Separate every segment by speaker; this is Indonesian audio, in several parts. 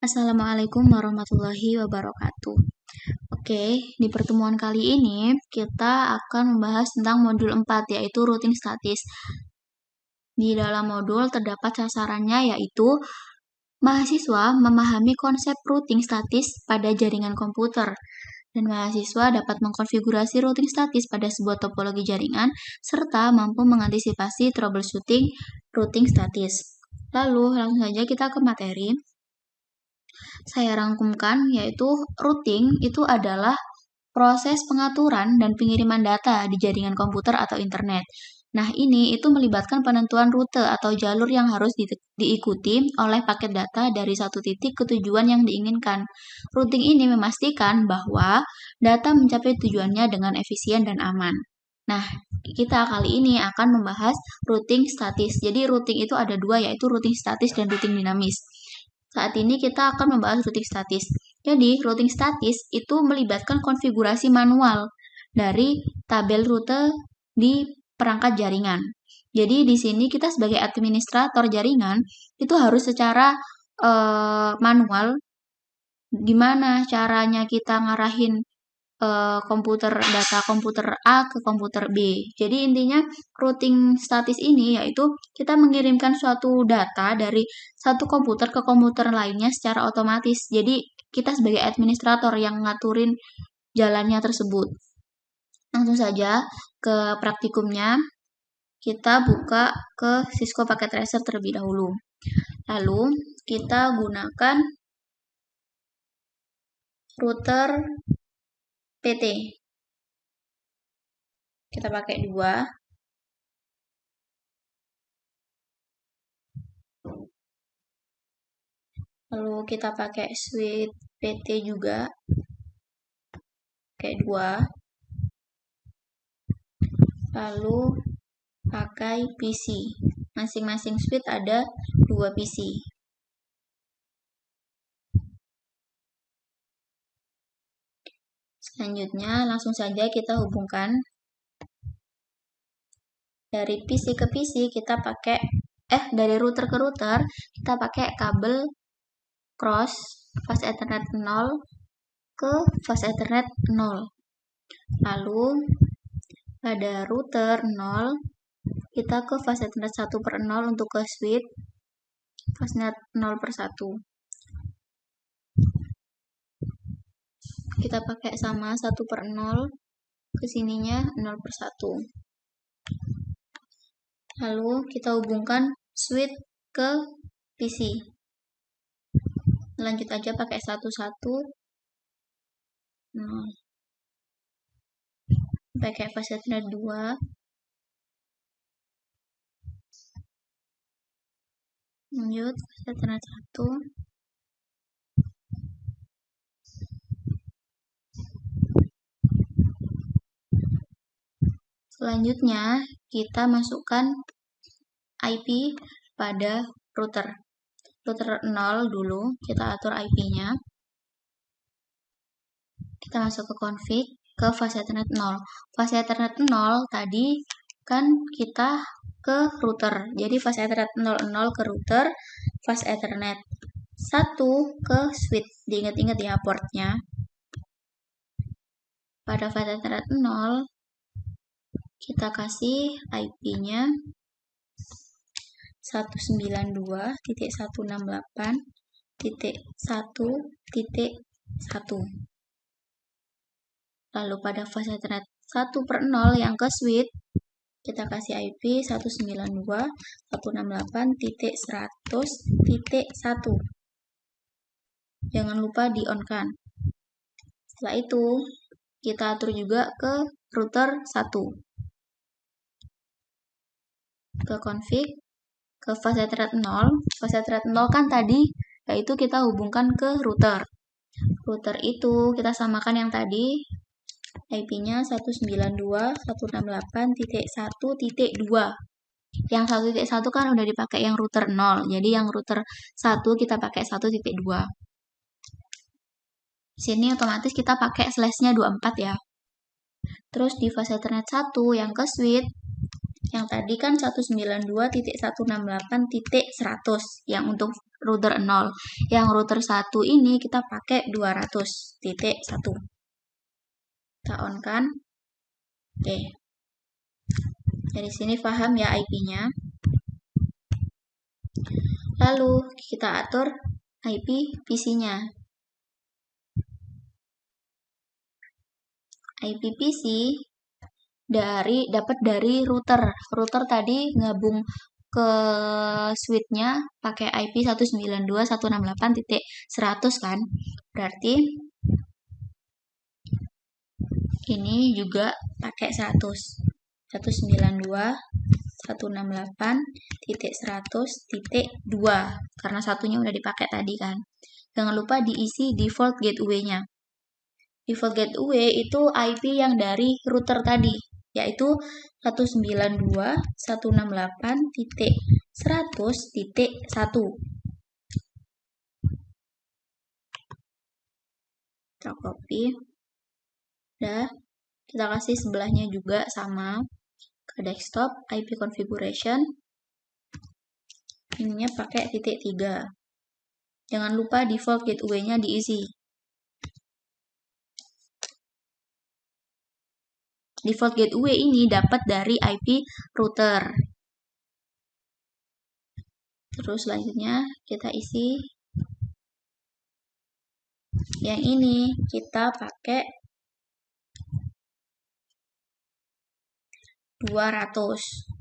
Speaker 1: Assalamualaikum warahmatullahi wabarakatuh. Oke, di pertemuan kali ini kita akan membahas tentang modul 4, yaitu routing statis. Di dalam modul terdapat sasarannya, yaitu mahasiswa memahami konsep routing statis pada jaringan komputer, dan mahasiswa dapat mengkonfigurasi routing statis pada sebuah topologi jaringan, serta mampu mengantisipasi troubleshooting routing statis. Lalu, langsung saja kita ke materi. Saya rangkumkan, yaitu routing itu adalah proses pengaturan dan pengiriman data di jaringan komputer atau internet. Nah, ini itu melibatkan penentuan rute atau jalur yang harus diikuti oleh paket data dari satu titik ke tujuan yang diinginkan. Routing ini memastikan bahwa data mencapai tujuannya dengan efisien dan aman. Nah, kita kali ini akan membahas routing statis. Jadi, routing itu ada dua, yaitu routing statis dan routing dinamis. Saat ini kita akan membahas routing statis. Jadi, routing statis itu melibatkan konfigurasi manual dari tabel rute di perangkat jaringan. Jadi, di sini kita sebagai administrator jaringan itu harus secara manual gimana caranya kita ngarahin data komputer A ke komputer B. Jadi intinya routing statis ini yaitu kita mengirimkan suatu data dari satu komputer ke komputer lainnya secara otomatis. Jadi kita sebagai administrator yang ngaturin jalannya tersebut. Langsung saja ke praktikumnya. Kita buka ke Cisco Packet Tracer terlebih dahulu. Lalu kita gunakan router PT. Kita pakai 2. Lalu kita pakai switch PT juga. Pakai 2. Lalu pakai PC. Masing-masing switch ada 2 PC. Selanjutnya, langsung saja kita hubungkan. Dari PC ke PC kita pakai dari router ke router kita pakai kabel cross fast ethernet 0 ke fast ethernet 0. Lalu pada router 0 kita ke fast ethernet 1/0 untuk ke switch fastnet 0/1. Kita pakai sama 1/0, kesininya 0/1. Lalu kita hubungkan switch ke PC. Lanjut aja pakai 1/1, 0. Pakai fast ethernet 2. Lanjut fast ethernet 1. Selanjutnya, kita masukkan IP pada router. Router 0 dulu, kita atur IP-nya. Kita masuk ke config, ke fast ethernet 0. Fast ethernet 0 tadi kan kita ke router. Jadi fast ethernet 00 ke router, fast ethernet 1 ke switch. Diingat-ingat ya portnya. Pada fast ethernet 0, kita kasih IP-nya 192.168.1.1. Lalu pada fast ethernet 1/0 yang ke switch, kita kasih IP 192.168.100.1. Jangan lupa di-on-kan. Setelah itu, kita atur juga ke router 1. Ke config, ke fast ethernet 0. Fast ethernet 0 kan tadi, yaitu kita hubungkan ke router. Router itu kita samakan yang tadi, IP-nya 192.168.1.2. Yang 1.1 kan udah dipakai yang router 0. Jadi yang router 1 kita pakai 1.2. Sini otomatis kita pakai slash-nya 24 ya. Terus di fast ethernet 1 yang ke switch, Yang tadi kan 192.168.100 yang untuk router 0. Yang router 1 ini kita pakai 200.1. Kita on kan? Oke. Dari sini paham ya IP-nya. Lalu kita atur IP PC-nya. IP PC dapat dari router. Router tadi gabung ke switch-nya pakai IP 192.168.100 kan. Berarti ini juga pakai 100. 192.168.100.2 karena satunya udah dipakai tadi kan. Jangan lupa diisi default gateway-nya. Default gateway itu IP yang dari router tadi, yaitu 192.168.100.1. Kita copy. Udah, kita kasih sebelahnya juga sama ke desktop IP configuration. Ininya pakai .3. Jangan lupa default gateway-nya diisi. Default gateway ini dapat dari IP router. Terus selanjutnya kita isi yang ini, kita pakai 200.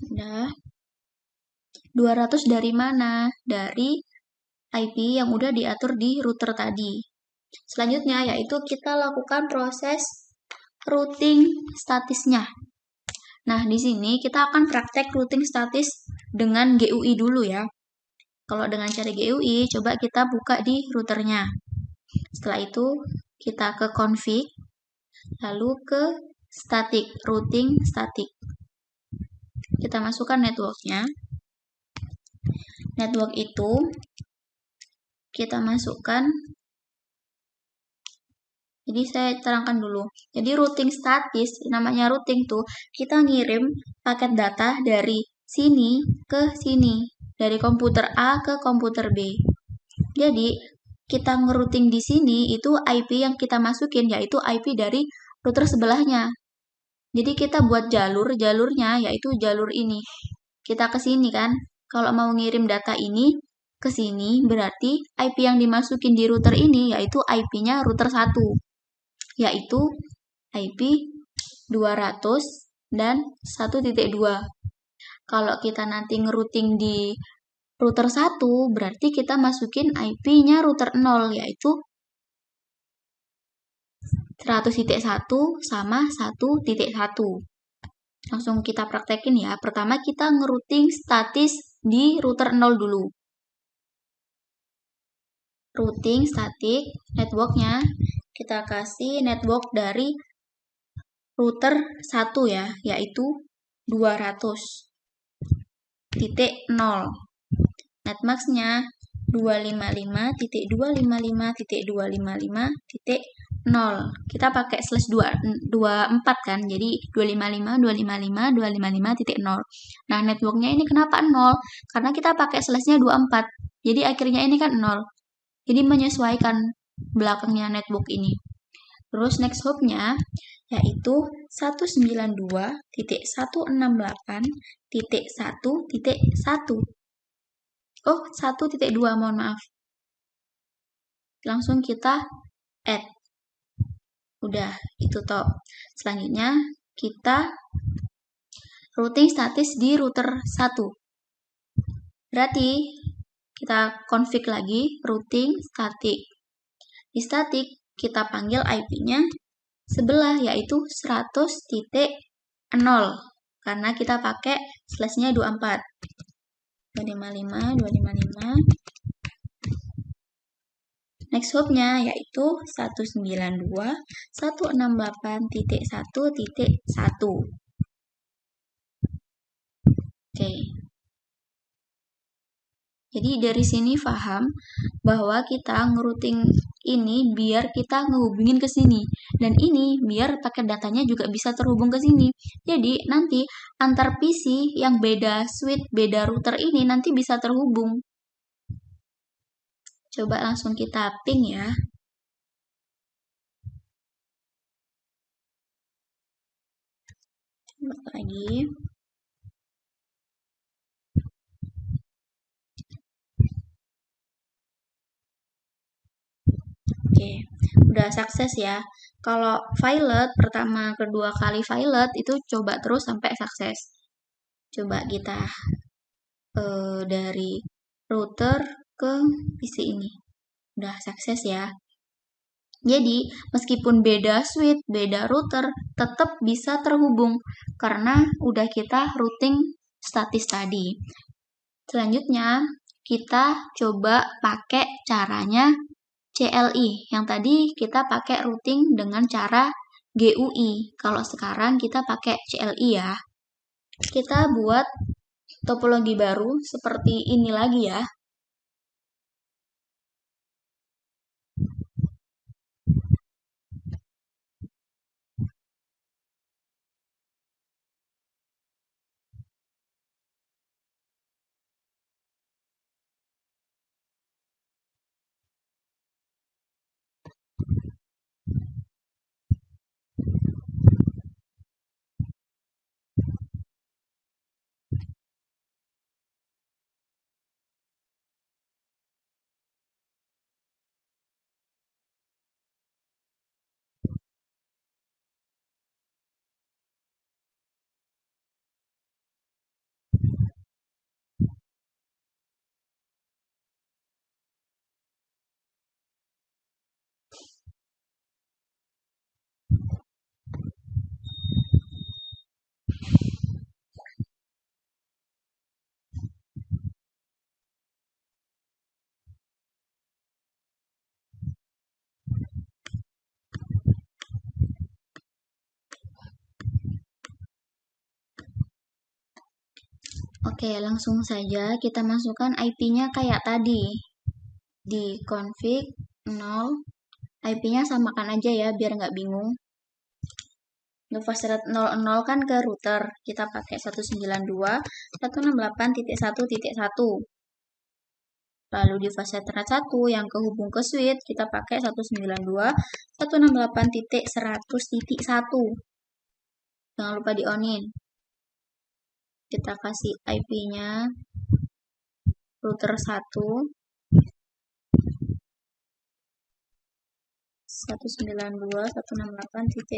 Speaker 1: Udah. 200 dari mana? Dari IP yang udah diatur di router tadi. Selanjutnya yaitu kita lakukan proses routing statisnya. Nah, di sini kita akan praktek routing statis dengan GUI dulu ya. Kalau dengan cara GUI, coba kita buka di routernya. Setelah itu, kita ke config, lalu ke static, routing static. Kita masukkan networknya. Network itu kita masukkan. Jadi saya terangkan dulu. Jadi routing statis, namanya routing tuh, kita ngirim paket data dari sini ke sini. Dari komputer A ke komputer B. Jadi, kita ngerouting di sini, itu IP yang kita masukin, yaitu IP dari router sebelahnya. Jadi, kita buat jalurnya, yaitu jalur ini. Kita ke sini kan. Kalau mau ngirim data ini ke sini, berarti IP yang dimasukin di router ini, yaitu IP-nya router 1. Yaitu IP 200 dan 1.2. Kalau kita nanti ngerouting di router 1, berarti kita masukin IP-nya router 0, yaitu 100.1 sama 1.1. Langsung kita praktekin ya. Pertama kita ngerouting statis di router 0 dulu. Routing static networknya kita kasih network dari router 1 ya, yaitu 200.0. Netmasknya 255.255.255.0. Kita pakai /24 kan, jadi 255.255.255.0. Nah, networknya ini kenapa 0? Karena kita pakai /nya 24. Jadi akhirnya ini kan 0. Jadi menyesuaikan belakangnya network ini. Terus next hop-nya yaitu 192.168.1.1. Oh, 1.2, mohon maaf. Langsung kita add. Udah, itu top. Selanjutnya, kita routing statis di router 1. Berarti, kita config lagi routing static. Di static, kita panggil IP-nya sebelah, yaitu 100.0. Karena kita pakai /nya 24. 255. Next hopnya yaitu 192.168.1.1. Oke. Jadi dari sini paham bahwa kita ngerouting ini biar kita ngehubungin ke sini. Dan ini biar paket datanya juga bisa terhubung ke sini. Jadi nanti antar PC yang beda switch, beda router ini nanti bisa terhubung. Coba langsung kita ping ya. Coba lagi. Oke, udah sukses ya. Kalau violet pertama, kedua kali violet itu coba terus sampai sukses. Coba kita dari router ke PC ini. Udah sukses ya. Jadi, meskipun beda switch, beda router, tetap bisa terhubung karena udah kita routing statis tadi. Selanjutnya, kita coba pakai caranya CLI. Yang tadi kita pakai routing dengan cara GUI. Kalau sekarang kita pakai CLI ya. Kita buat topologi baru seperti ini lagi ya. Oke, langsung saja kita masukkan IP-nya kayak tadi. Di config 0, IP-nya samakan aja ya biar nggak bingung. Device 00 kan ke router, kita pakai 192.168.1.1. Lalu di fase 1 yang kehubung ke switch, kita pakai 192.168.100.1. Jangan lupa di on-in. Kita kasih IP-nya router 1 192.168.1.2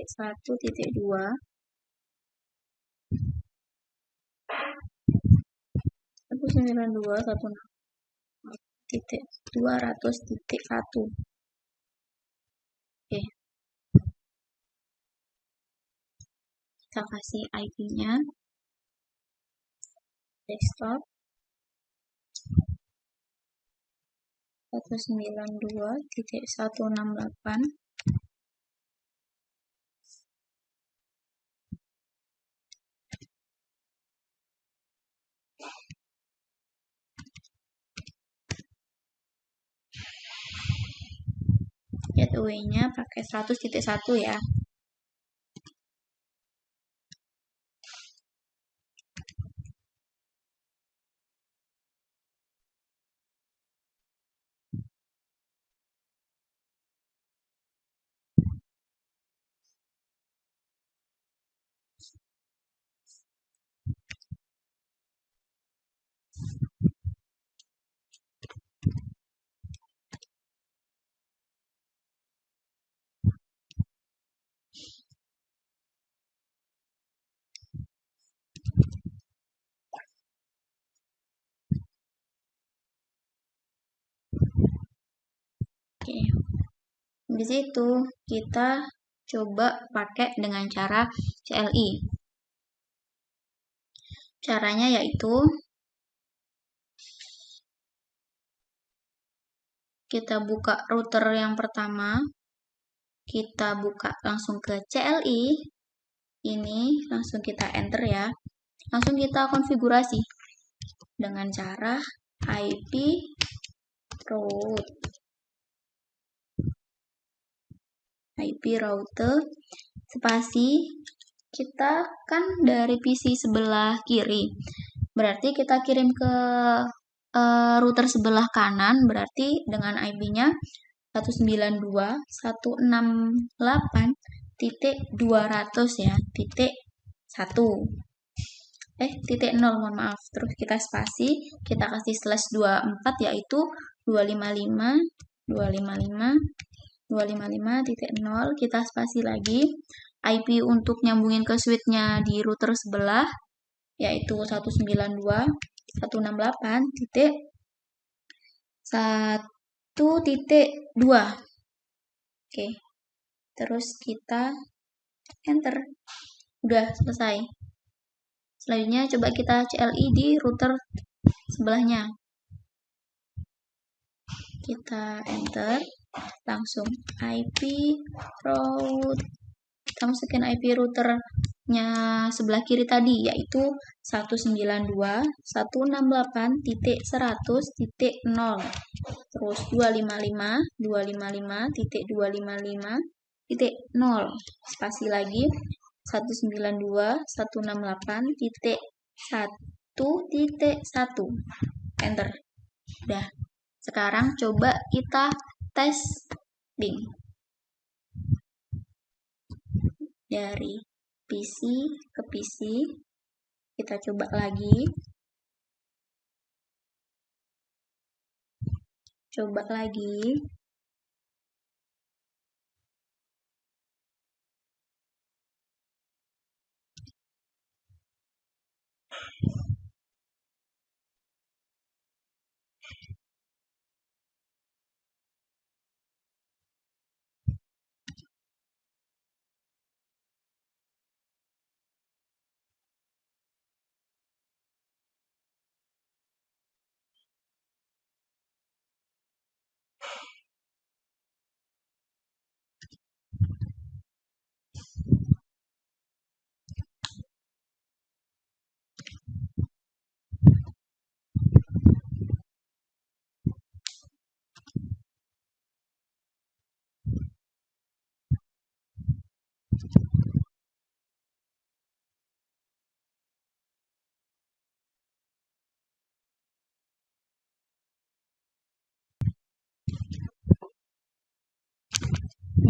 Speaker 1: 192.168.200.1. Oke, kita kasih IP-nya desktop 192.168. Gateway-nya pakai 100.1 ya. Oke. Di situ kita coba pakai dengan cara CLI. Caranya yaitu kita buka router yang pertama, kita buka langsung ke CLI, ini langsung kita enter ya, langsung kita konfigurasi dengan cara IP router spasi, kita kan dari PC sebelah kiri, berarti kita kirim ke router sebelah kanan, berarti dengan IP-nya 192.168.200 ya, titik 0, mohon maaf. Terus kita spasi, kita kasih /24 yaitu 255.255.0, kita spasi lagi. IP untuk nyambungin ke switch-nya di router sebelah yaitu 192.168.1.2. Oke. Terus kita enter. Udah selesai. Selanjutnya coba kita CLI di router sebelahnya. Kita enter, langsung IP route. Kita masukin IP routernya sebelah kiri tadi, yaitu 192.168.100.0. Terus 255.255.255.0. Spasi lagi 192.168.1.1. Enter. Udah. Sekarang coba kita testing. Dari PC ke PC, kita coba lagi.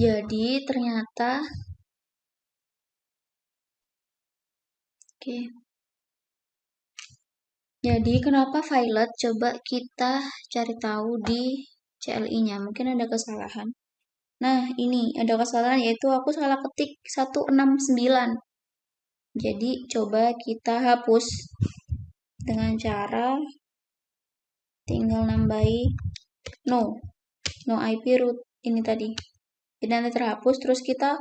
Speaker 1: Jadi ternyata Jadi kenapa violet? Coba kita cari tahu di CLI-nya. Mungkin ada kesalahan. Nah, ini ada kesalahan yaitu aku salah ketik 169. Jadi coba kita hapus dengan cara tinggal nambahi no IP root ini tadi. Jadi nanti terhapus, terus kita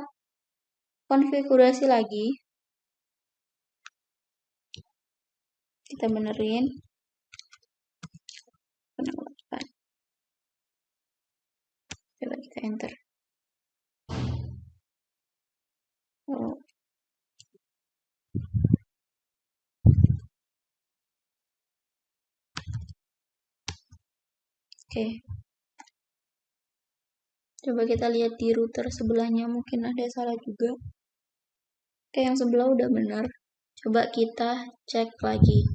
Speaker 1: konfigurasi lagi. Kita benerin. Coba kita enter. Oke. Coba kita lihat di router sebelahnya, mungkin ada salah juga. Oke, yang sebelah udah benar. Coba kita cek lagi.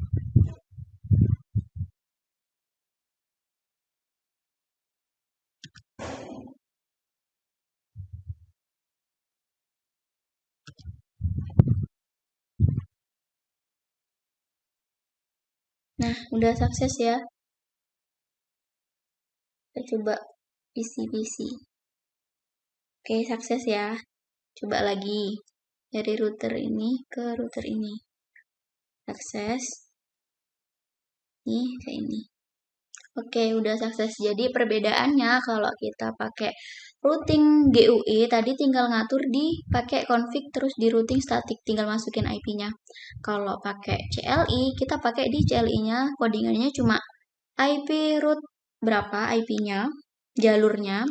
Speaker 1: Nah, udah sukses ya. Kita coba PC. Oke, sukses ya. Coba lagi. Dari router ini ke router ini. Sukses. Nih, kayak ini. Oke, udah sukses. Jadi perbedaannya kalau kita pakai routing GUI, tadi tinggal ngatur di pakai config terus di routing static, tinggal masukin IP-nya. Kalau pakai CLI, kita pakai di CLI-nya, codingannya cuma IP root berapa IP-nya, jalurnya.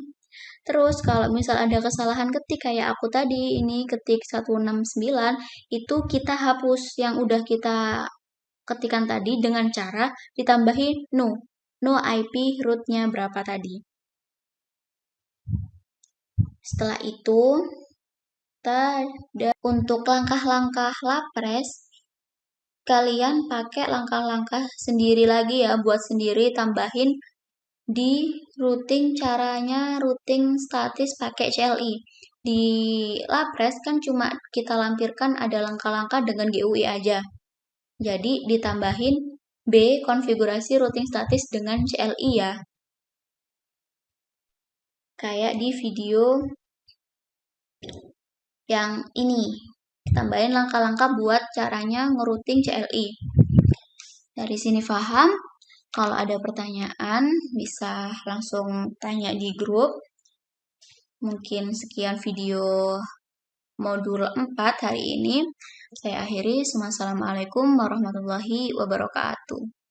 Speaker 1: Terus kalau misal ada kesalahan ketik kayak aku tadi, ini ketik 169, itu kita hapus yang udah kita ketikan tadi dengan cara ditambahin no IP rootnya berapa tadi. Setelah itu, untuk langkah-langkah lapres, kalian pakai langkah-langkah sendiri lagi ya, buat sendiri tambahin di routing, caranya routing statis pakai CLI. Di lapres kan cuma kita lampirkan ada langkah-langkah dengan GUI aja. Jadi ditambahin B konfigurasi routing statis dengan CLI ya. Kayak di video yang ini. Tambahin langkah-langkah buat caranya ngerouting CLI. Dari sini paham? Kalau ada pertanyaan bisa langsung tanya di grup. Mungkin sekian video modul 4 hari ini. Saya akhiri. Wassalamualaikum warahmatullahi wabarakatuh.